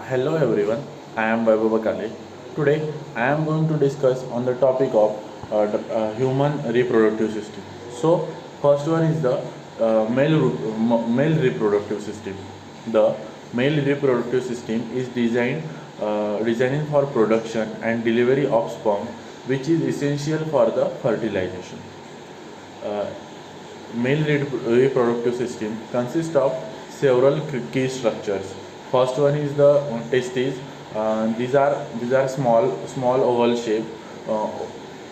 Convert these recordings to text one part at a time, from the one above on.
Hello everyone, I am Vaibhav Bakale. Today I am going to discuss on the topic of human reproductive system. So first one is the male reproductive system. The male reproductive system is designed for production and delivery of sperm, which is essential for the fertilization. Uh, Male reproductive system consists of several key structures. First one is the testes. These are small oval shape uh,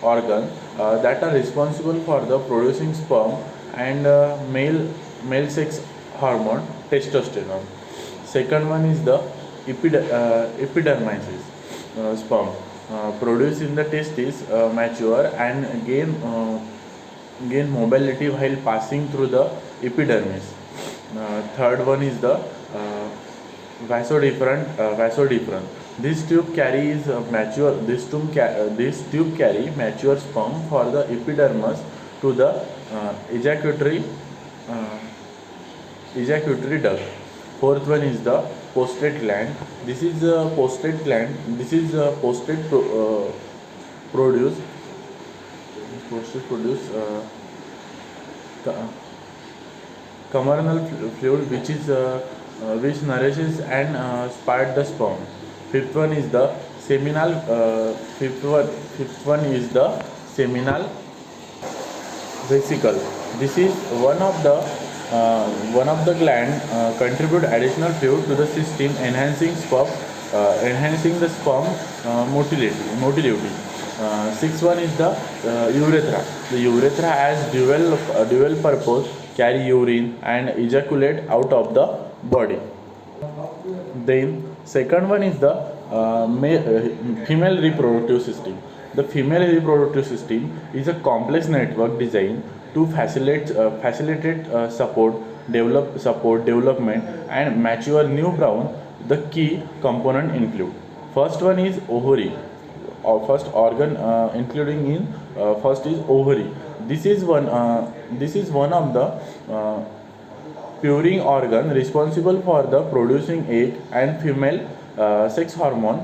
organ that are responsible for the producing sperm and male sex hormone testosterone. Second one is the epidermis, sperm produced in the testes, mature and gain mobility while passing through the epidermis. Third one is the vasodiferent. This tube carries mature. This tube carry mature sperm for the epidermis to the ejaculatory uh, ejaculatory duct. Fourth one is the prostate gland. This is a prostate gland. This is a produce prostate produce communal fluid which nourishes and spark the sperm. Fifth one is the seminal. Fifth one is the seminal vesicle. This is one of the gland contribute additional fluid to the system, enhancing the sperm motility. Sixth one is the urethra. The urethra has dual purpose, carry urine and ejaculate out of the body. Then second one is the female reproductive system. The female reproductive system is a complex network designed to facilitate support development and mature newborn. The key component include first one is ovary, or first organ including in first is ovary. This is one of the purine organ responsible for the producing egg and female sex hormone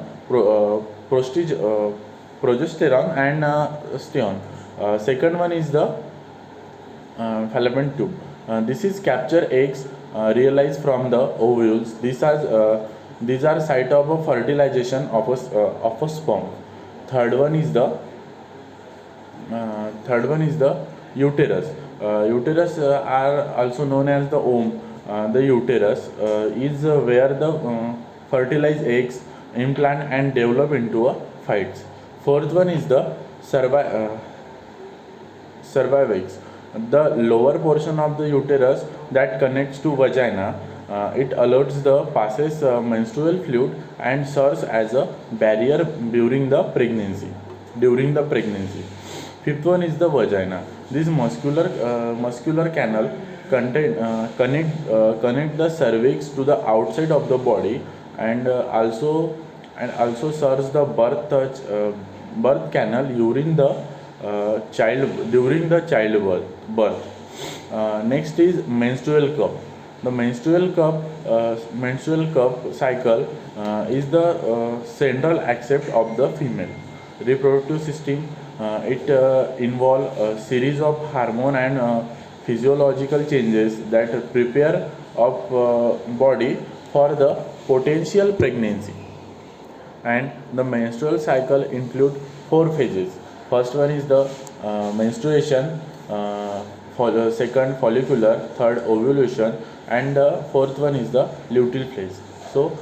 progesterone and estrogen. Second one is the fallopian tube. This is capture eggs realized from the ovules. These are site of a fertilization of a sperm. Third one is the uterus. Uterus are also known as the womb. The uterus is where the fertilized eggs implant and develop into a phytes. Fourth one is the cervix, the lower portion of the uterus that connects to vagina. It allows the passes menstrual fluid and serves as a barrier during the pregnancy. Fifth one is the vagina. This muscular canal connect the cervix to the outside of the body, and also serves the birth canal during the childbirth birth. Next is menstrual cup. The menstrual cup cycle is the central aspect of the female reproductive system. It involves a series of hormone and physiological changes that prepare of body for the potential pregnancy. And the menstrual cycle include four phases. First one is the menstruation, for the second follicular, third ovulation, and fourth one is the luteal phase. So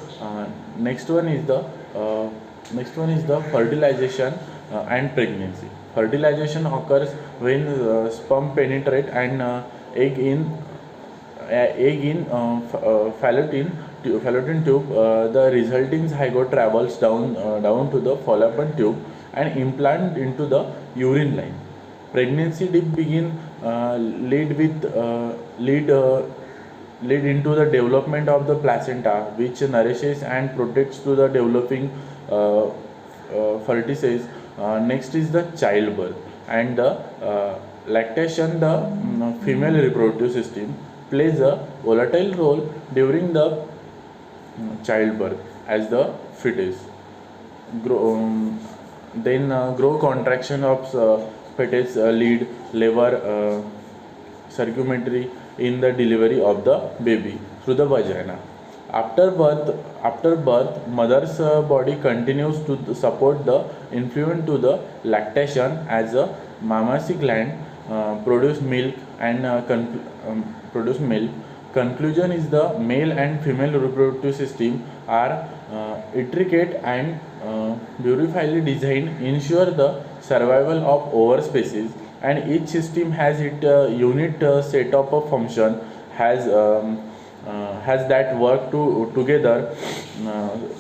next one is the fertilization and pregnancy. Fertilization occurs when sperm penetrate and egg in fallopian tube. The resulting zygote travels down to the fallopian tube and implant into the urine line. Pregnancy dip begin lead into the development of the placenta, which nourishes and protects to the developing fetuses. Next is the childbirth and the lactation. The female reproductive system plays a volatile role during the childbirth. as the fetus. Grow contraction of fetus lead liver circumentary in the delivery of the baby through the vagina. After birth, mother's body continues to support the influence to the lactation as a mammary gland produce milk and produce milk. Conclusion is the male and female reproductive system are intricate and beautifully designed, ensure the survival of over species, and each system has its unit set of a function has that work together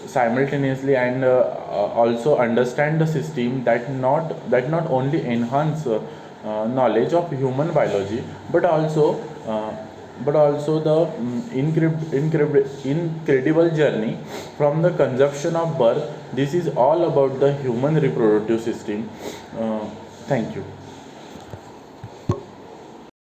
simultaneously, and also understand the system that not only enhance knowledge of human biology, but also the incredible journey from the conception of birth. This is all about the human reproductive system. Thank you.